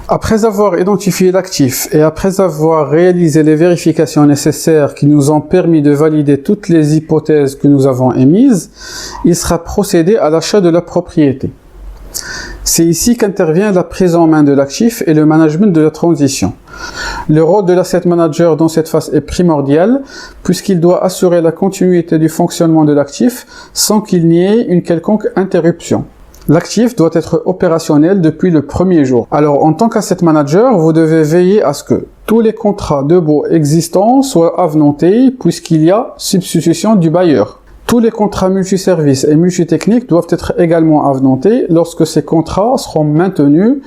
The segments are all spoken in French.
Après avoir identifié l'actif et après avoir réalisé les vérifications nécessaires qui nous ont permis de valider toutes les hypothèses que nous avons émises, il sera procédé à l'achat de la propriété. C'est ici qu'intervient la prise en main de l'actif et le management de la transition. Le rôle de l'asset manager dans cette phase est primordial puisqu'il doit assurer la continuité du fonctionnement de l'actif sans qu'il n'y ait une quelconque interruption. L'actif doit être opérationnel depuis le premier jour. Alors, en tant qu'asset manager, vous devez veiller à ce que tous les contrats de baux existants soient avenantés puisqu'il y a substitution du bailleur. Tous les contrats multiservices et multitechniques doivent être également avenantés lorsque ces contrats seront maintenus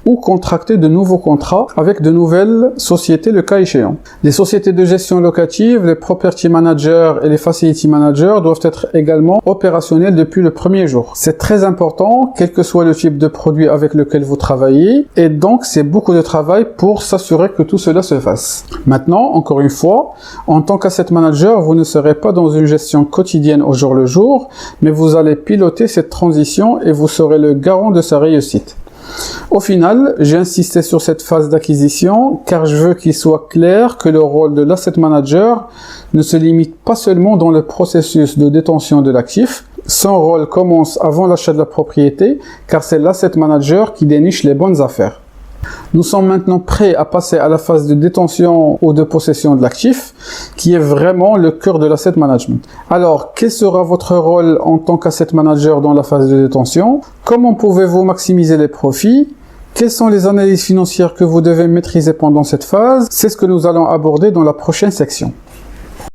ou contracter de nouveaux contrats avec de nouvelles sociétés le cas échéant. Les sociétés de gestion locative, les property managers et les facility managers doivent être également opérationnels depuis le premier jour. C'est très important, quel que soit le type de produit avec lequel vous travaillez, et donc c'est beaucoup de travail pour s'assurer que tout cela se fasse. Maintenant, encore une fois, en tant qu'asset manager, vous ne serez pas dans une gestion quotidienne au jour le jour, mais vous allez piloter cette transition et vous serez le garant de sa réussite. Au final, j'ai insisté sur cette phase d'acquisition car je veux qu'il soit clair que le rôle de l'asset manager ne se limite pas seulement dans le processus de détention de l'actif. Son rôle commence avant l'achat de la propriété car c'est l'asset manager qui déniche les bonnes affaires. Nous sommes maintenant prêts à passer à la phase de détention ou de possession de l'actif, qui est vraiment le cœur de l'asset management. Alors, quel sera votre rôle en tant qu'asset manager dans la phase de détention? Comment pouvez-vous maximiser les profits? Quelles sont les analyses financières que vous devez maîtriser pendant cette phase? C'est ce que nous allons aborder dans la prochaine section.